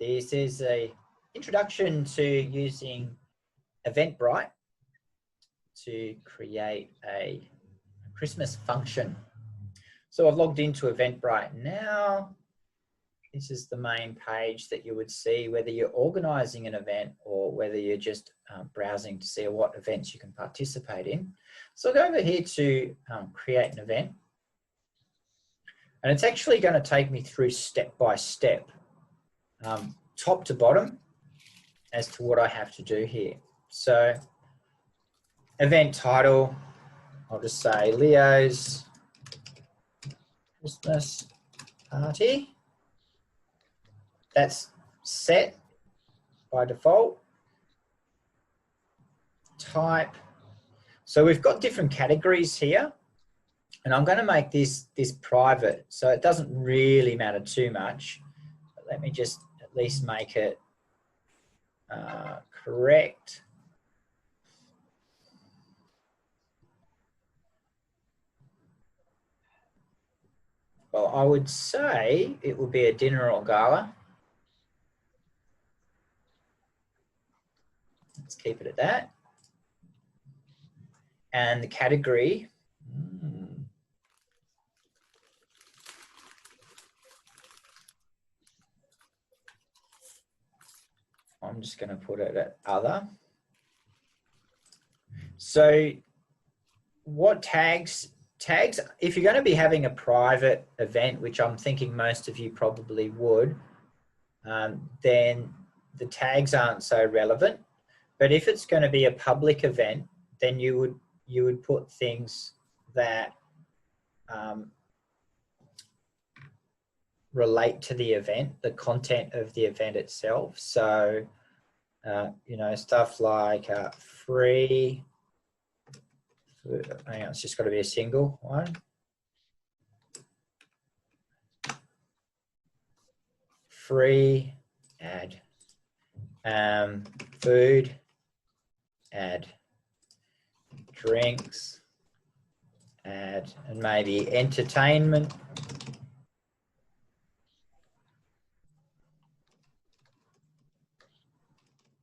This is an introduction to using Eventbrite to create a Christmas function. So I've logged into Eventbrite now. This is the main page that you would see whether you're organising an event or whether you're just browsing to see what events you can participate in. So I'll go over here to create an event. And it's actually going to take me through step by step, top to bottom, as to what I have to do here. So event title, I'll just say Leo's Christmas party. That's set by default. Type. So we've got different categories here, and I'm going to make this private, so it doesn't really matter too much. But let me just at least make it correct. Well, I would say it would be a dinner or gala. Let's keep it at that. And the category, I'm just going to put it at other. So what tags, if you're going to be having a private event, which I'm thinking most of you probably would, then the tags aren't so relevant. But if it's going to be a public event, then you would put things that relate to the event, the content of the event itself. So, you know, stuff like free. Hang on, it's just got to be a single one. Free ad. Food ad. Drinks ad. And maybe entertainment.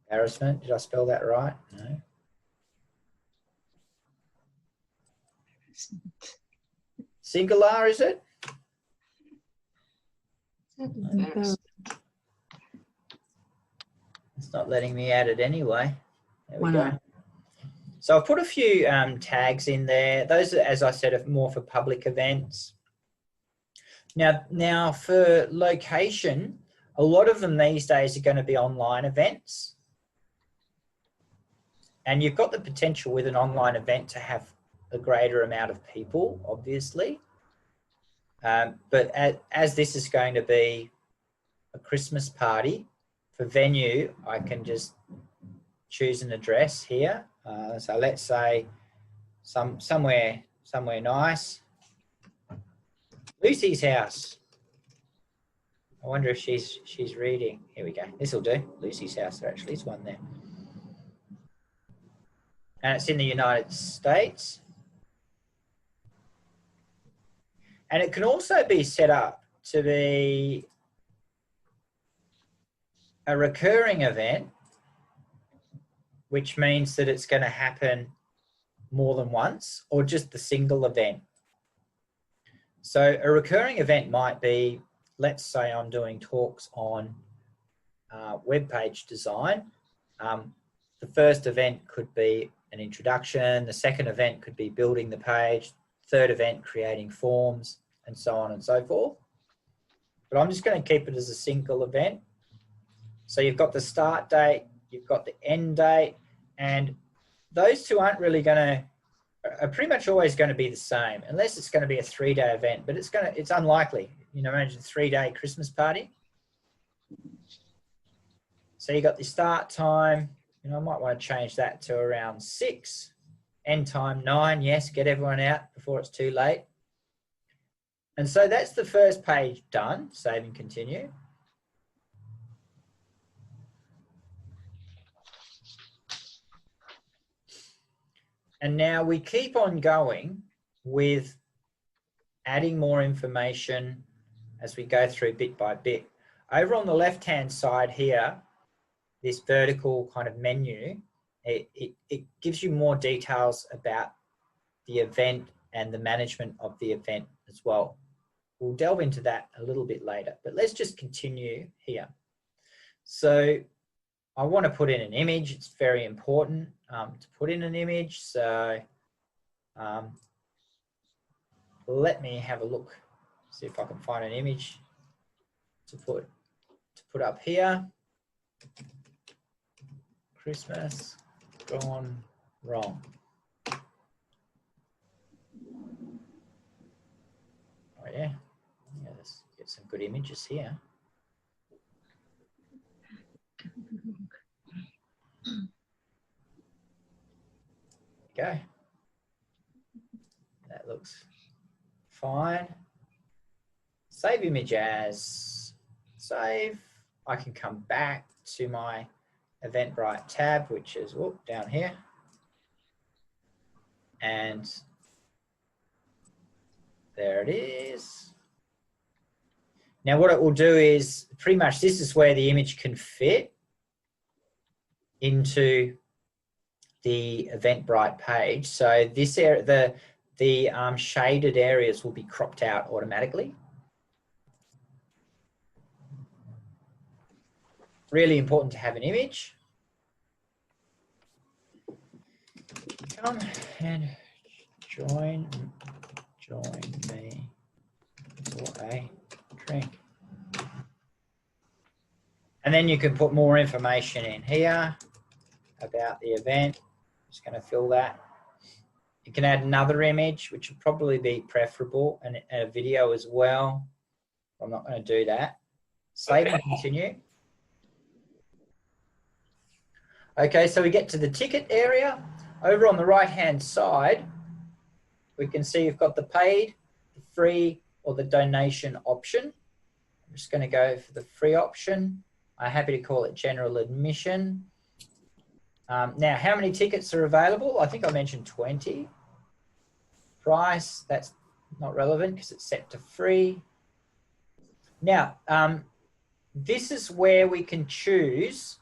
Embarrassment. Did I spell that right? No. Singular, is it? It's not letting me add it anyway. There we go. So I've put a few tags in there. Those are, as I said, are more for public events. Now for location, a lot of them these days are going to be online events. And you've got the potential with an online event to have a greater amount of people, obviously. But as this is going to be a Christmas party, for venue, I can just choose an address here. So let's say somewhere nice. Lucy's house. I wonder if she's reading. Here we go. This will do. Lucy's house. There actually is one there. And it's in the United States. And it can also be set up to be a recurring event, which means that it's going to happen more than once, or just the single event. So a recurring event might be, let's say I'm doing talks on web page design. The first event could be an introduction. The second event could be building the page. Third event, creating forms, and so on and so forth. But I'm just going to keep it as a single event. So you've got the start date, you've got the end date, and those two aren't really are pretty much always going to be the same, unless it's going to be a 3-day event, but it's unlikely. You know, imagine a 3-day Christmas party. So you got the start time, you know, I might want to change that to around 6, end time 9, yes, get everyone out before it's too late. And so that's the first page done, save and continue. And now we keep on going with adding more information as we go through bit by bit. Over on the left-hand side here, this vertical kind of menu, it gives you more details about the event and the management of the event as well. We'll delve into that a little bit later, but let's just continue here. So I want to put in an image. It's very important to put in an image. So let me have a look, see if I can find an image to put up here. Christmas gone wrong. Oh yeah, let's get some good images here. Go. That looks fine. Save image as. Save. I can come back to my Eventbrite tab, which is down here. And there it is. Now what it will do is pretty much this is where the image can fit into the Eventbrite page. So this area, the shaded areas will be cropped out automatically. Really important to have an image. Come and join me for a drink. And then you can put more information in here about the event. I'm just going to fill that. You can add another image, which would probably be preferable, and a video as well. I'm not going to do that. Save and continue. Okay, so we get to the ticket area. Over on the right-hand side, we can see you've got the paid, the free, or the donation option. I'm just going to go for the free option. I'm happy to call it general admission. Now, how many tickets are available? I think I mentioned 20. Price, that's not relevant because it's set to free. Now, this is where we can choose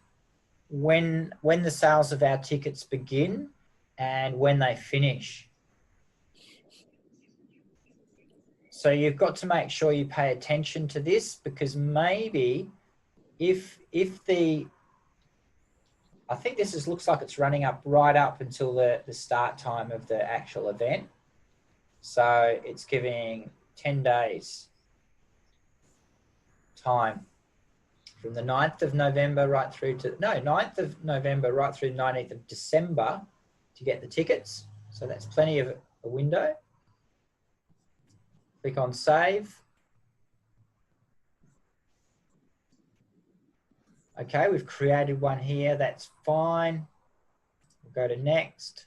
when the sales of our tickets begin and when they finish. So you've got to make sure you pay attention to this, because maybe if the, I think this looks like it's running up right up until the start time of the actual event. So it's giving 10 days time from the 9th of November right through to, no, 9th of November right through 19th of December to get the tickets. So that's plenty of a window. Click on save. Okay, we've created one here. That's fine. We'll go to next.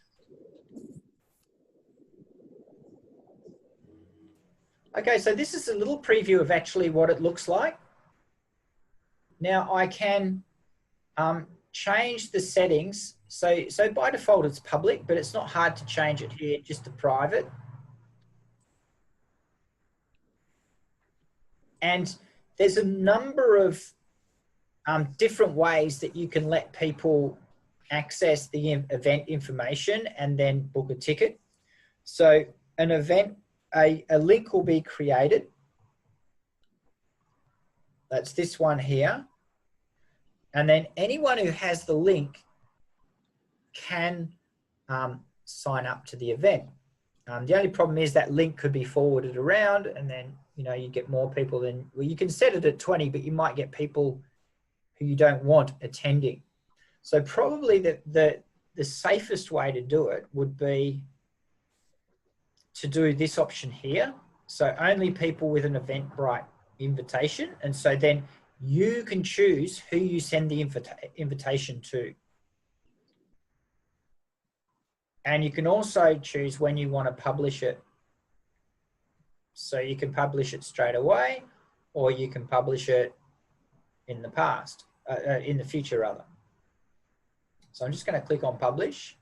Okay, so this is a little preview of actually what it looks like. Now I can change the settings. So by default it's public, but it's not hard to change it here just to private. And there's a number of different ways that you can let people access the event information and then book a ticket. So an event, a link will be created. That's this one here. And then anyone who has the link can sign up to the event. The only problem is that link could be forwarded around, and then you get more people than, well, you can set it at 20, but you might get people who you don't want attending. So probably the safest way to do it would be to do this option here. So only people with an Eventbrite invitation. And so then you can choose who you send the invitation to. And you can also choose when you want to publish it. So you can publish it straight away, or you can publish it in the past, in the future rather. So I'm just going to click on publish.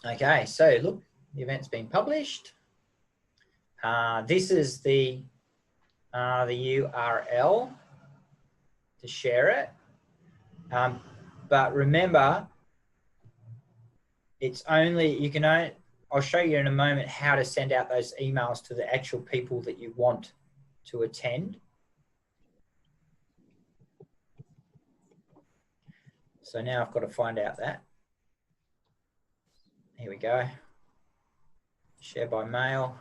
Okay, so look, the event's been published. This is the URL to share it. But remember, it's only, you can only, I'll show you in a moment how to send out those emails to the actual people that you want to attend. So now I've got to find out that. Here we go. Share by mail.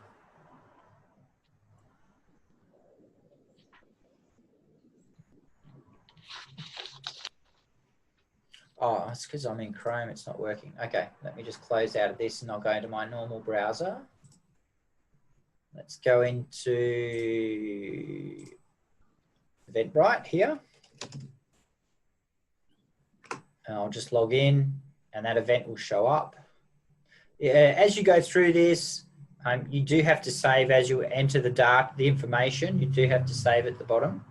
Oh, it's because I'm in Chrome, it's not working. Okay, let me just close out of this and I'll go into my normal browser. Let's go into Eventbrite here. And I'll just log in and that event will show up. Yeah, as you go through this, you do have to save as you enter the data, the information, you do have to save at the bottom.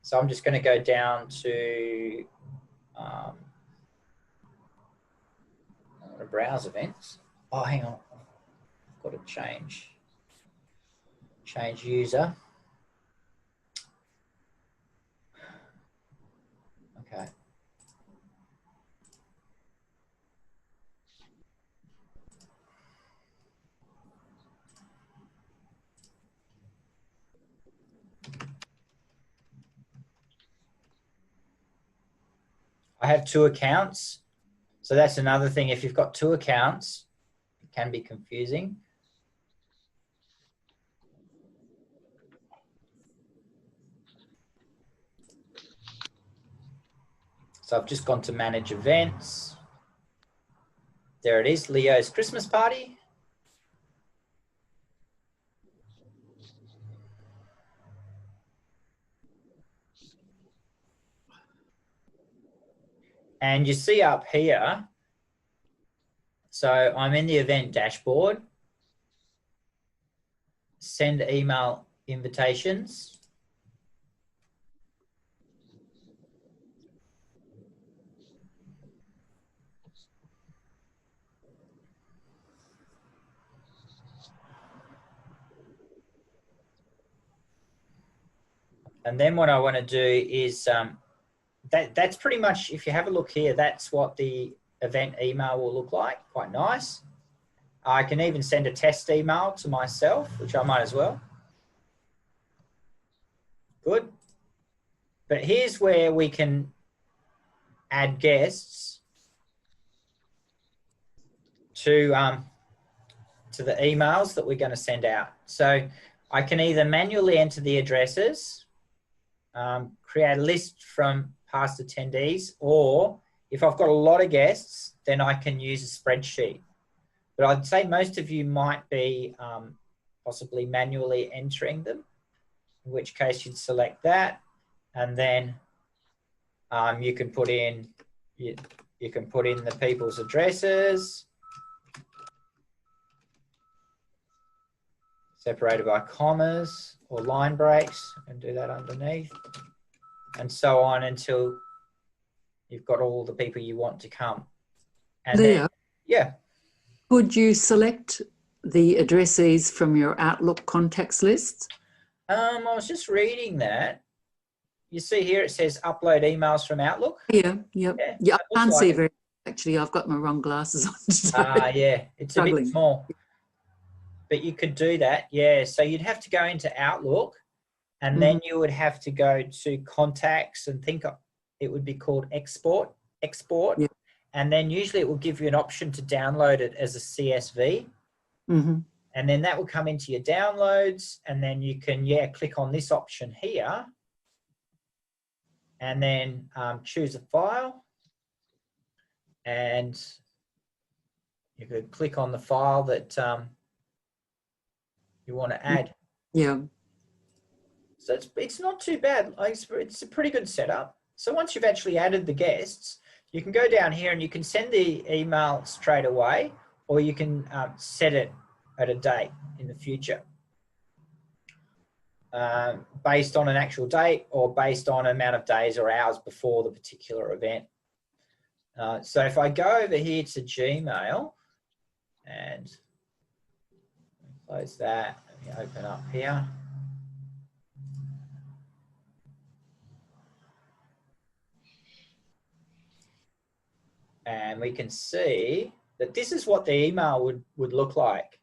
So I'm just going to go down to I want to browse events. Oh, hang on. I've got to change user. Okay. I have 2 accounts. So that's another thing. If you've got 2 accounts, it can be confusing. So I've just gone to manage events. There it is, Leo's Christmas party. And you see up here, so I'm in the event dashboard, send email invitations. And then what I want to do is, that's pretty much, if you have a look here, that's what the event email will look like, quite nice. I can even send a test email to myself, which I might as well. Good. But here's where we can add guests to the emails that we're going to send out. So I can either manually enter the addresses, create a list from past attendees, or if I've got a lot of guests, then I can use a spreadsheet. But I'd say most of you might be possibly manually entering them, in which case you'd select that, and then you can put in the people's addresses, separated by commas or line breaks, and do that underneath, and so on until you've got all the people you want to come. And Leo, then, yeah. Could you select the addressees from your Outlook contacts list? I was just reading that. You see here it says upload emails from Outlook. Yeah, yeah. I can't see very. Actually, I've got my wrong glasses on. Yeah, it's a bit small. But you could do that, yeah. So you'd have to go into Outlook, and then you would have to go to contacts and think it would be called export. Yeah. And then usually it will give you an option to download it as a CSV. And then that will come into your downloads, and then you can, click on this option here, and then choose a file, and you could click on the file that you want to add. Yeah. So it's not too bad. It's a pretty good setup. So once you've actually added the guests, you can go down here and you can send the email straight away, or you can set it at a date in the future, based on an actual date or based on amount of days or hours before the particular event. So if I go over here to Gmail and close that, let me open up here. And we can see that this is what the email would look like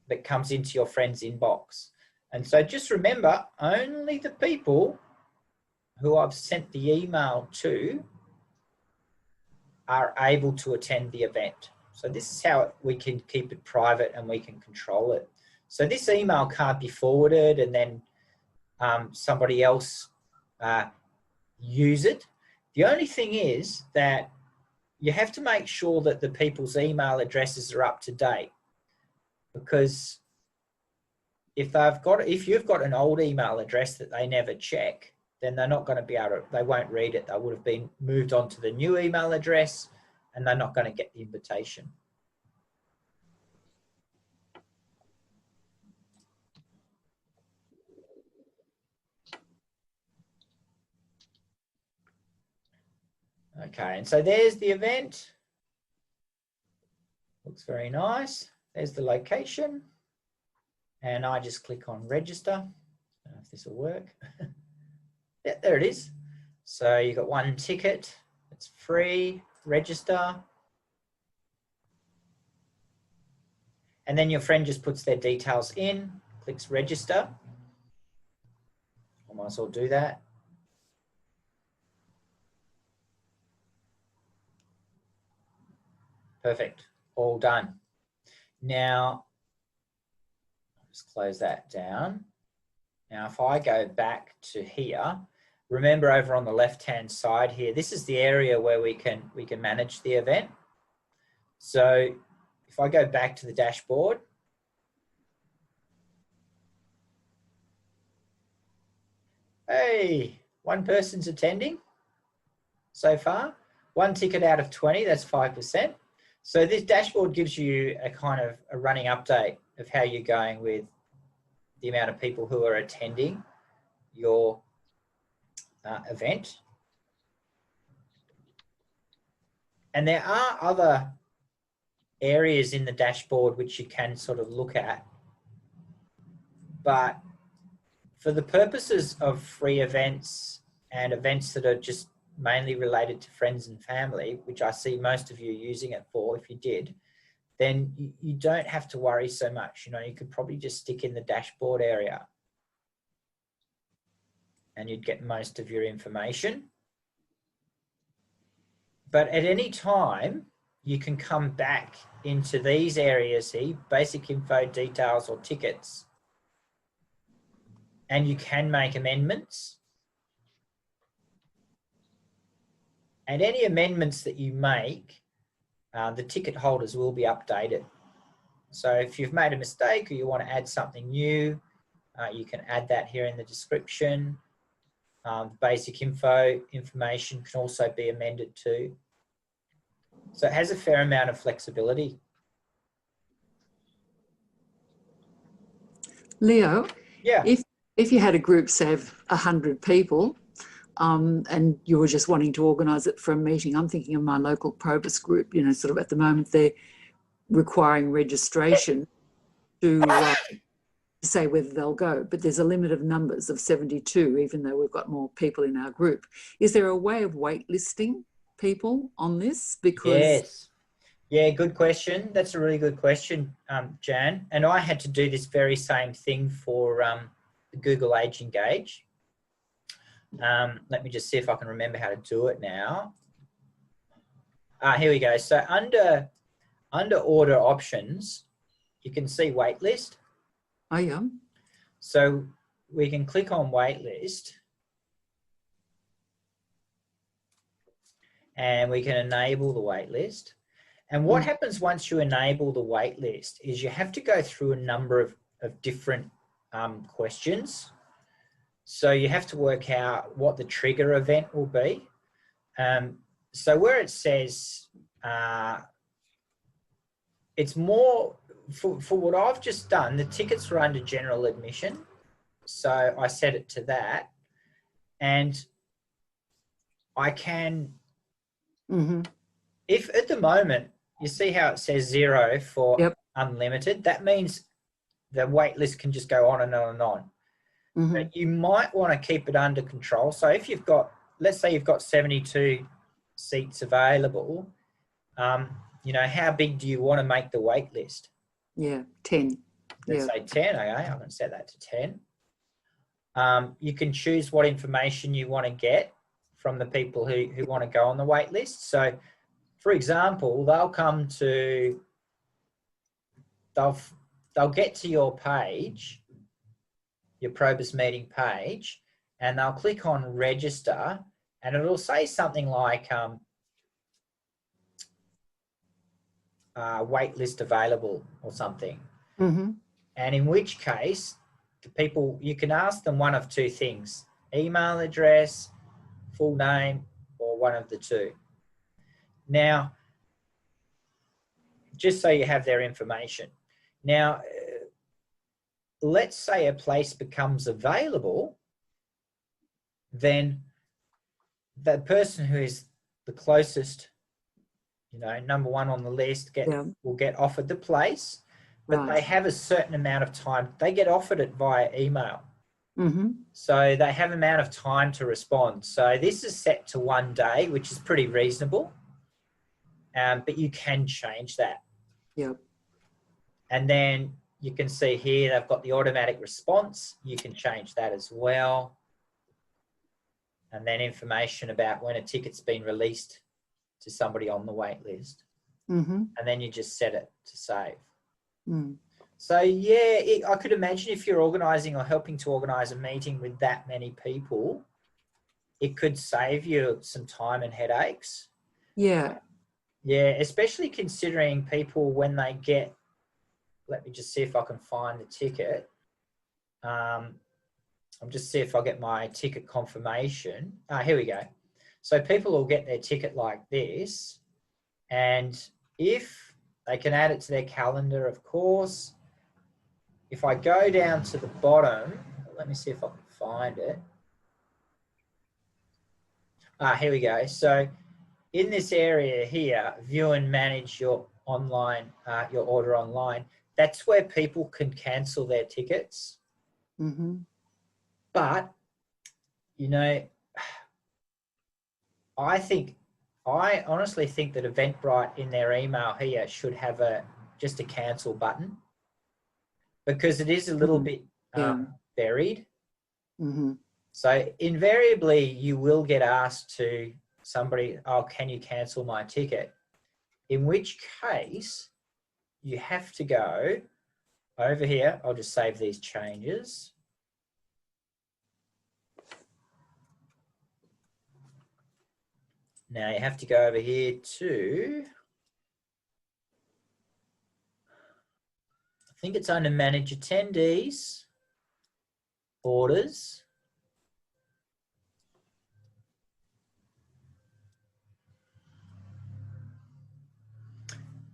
that comes into your friend's inbox. And so just remember, only the people who I've sent the email to are able to attend the event. So this is how we can keep it private and we can control it. So this email can't be forwarded and then somebody else use it. The only thing is that you have to make sure that the people's email addresses are up to date, because if you've got an old email address that they never check, then they're not going to be able to, they won't read it. They would have been moved on to the new email address and they're not going to get the invitation. Okay, and so there's the event. Looks very nice. There's the location. And I just click on register. I don't know if this will work. Yeah, there it is. So you've got one ticket. It's free. Register. And then your friend just puts their details in, clicks register. I might as well do that. Perfect. All done. Now, just close that down. Now, if I go back to here, remember over on the left-hand side here, this is the area where we can manage the event. So if I go back to the dashboard, hey, one person's attending so far. One ticket out of 20, that's 5%. So this dashboard gives you a kind of a running update of how you're going with the amount of people who are attending your event. And there are other areas in the dashboard which you can sort of look at. But for the purposes of free events and events that are just mainly related to friends and family, which I see most of you using it for, if you did, then you don't have to worry so much. You know, you could probably just stick in the dashboard area and you'd get most of your information. But at any time, you can come back into these areas here, basic info, details, or tickets, and you can make amendments. And any amendments that you make, the ticket holders will be updated. So if you've made a mistake or you want to add something new, you can add that here in the description. Basic information can also be amended too. So it has a fair amount of flexibility. Leo, yeah, if you had a group, say, of 100 people, and you were just wanting to organise it for a meeting, I'm thinking of my local Probus group, you know, sort of at the moment they're requiring registration to say whether they'll go, but there's a limit of numbers of 72, even though we've got more people in our group. Is there a way of waitlisting people on this? Because yes. Yeah, good question. That's a really good question, Jan. And I had to do this very same thing for the Google Age Engage. Let me just see if I can remember how to do it now. Here we go. So under order options, you can see waitlist. Oh, yeah. So we can click on waitlist and we can enable the waitlist. And what happens once you enable the waitlist is you have to go through a number of different questions. So you have to work out what the trigger event will be. So where it says, it's more, for what I've just done, the tickets were under general admission. So I set it to that. And I can Mm-hmm. If at the moment, you see how it says 0 for Yep. unlimited, that means the wait list can just go on and on and on. Mm-hmm. But you might want to keep it under control. So if you've got, let's say you've got 72 seats available, you know, how big do you want to make the wait list? Yeah, 10. Let's say 10, okay, I'm going to set that to 10. You can choose what information you want to get from the people who want to go on the wait list. So, for example, they'll get to your page, your Probus meeting page, and they'll click on register, and it'll say something like wait list available or something. Mm-hmm. And in which case, the people, you can ask them one of two things: email address, full name, or one of the two. Now, just so you have their information. Now, let's say a place becomes available, then the person who is the closest, you know, number one on the list will get offered the place, but they have a certain amount of time. They get offered it via email. Mm-hmm. So they have an amount of time to respond. So this is set to 1 day, which is pretty reasonable. But you can change that. Yep. And then you can see here, they've got the automatic response. You can change that as well. And then information about when a ticket's been released to somebody on the wait list. Mm-hmm. And then you just set it to save. Mm. So yeah, I could imagine if you're organising or helping to organise a meeting with that many people, it could save you some time and headaches. Yeah. Yeah, especially considering people when they get, let me just see if I can find the ticket. I'll just see if I get my ticket confirmation. Here we go. So people will get their ticket like this, and if they can add it to their calendar, of course. If I go down to the bottom, let me see if I can find it. Here we go. So in this area here, view and manage your online, your order online. That's where people can cancel their tickets. Mm-hmm. But, you know, I honestly think that Eventbrite in their email here should have just a cancel button, because it is a little bit buried. Mm-hmm. So invariably you will get asked to somebody, oh, can you cancel my ticket? In which case you have to go over here. I'll just save these changes. Now you have to go over here to, I think it's under manage attendees, orders.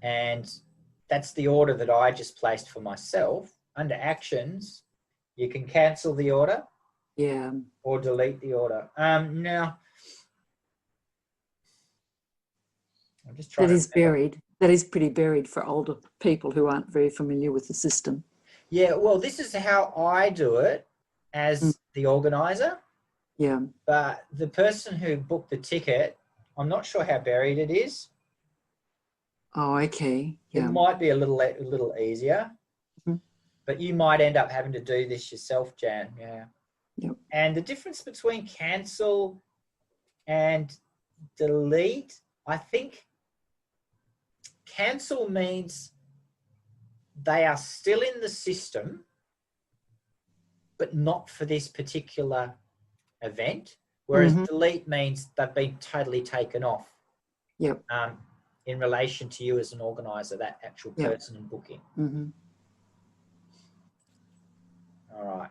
And that's the order that I just placed for myself. Under actions, you can cancel the order, or delete the order. Now, I'm just trying that is buried. That is pretty buried for older people who aren't very familiar with the system. Yeah, well, this is how I do it as the organizer. Yeah. But the person who booked the ticket, I'm not sure how buried it is. Oh, okay. Yeah. It might be a little easier, but you might end up having to do this yourself, Jan. Yeah. Yep. And the difference between cancel and delete, I think cancel means they are still in the system, but not for this particular event. Whereas delete means they've been totally taken off. Yep. In relation to you as an organizer, that actual person in booking. Mm-hmm. All right.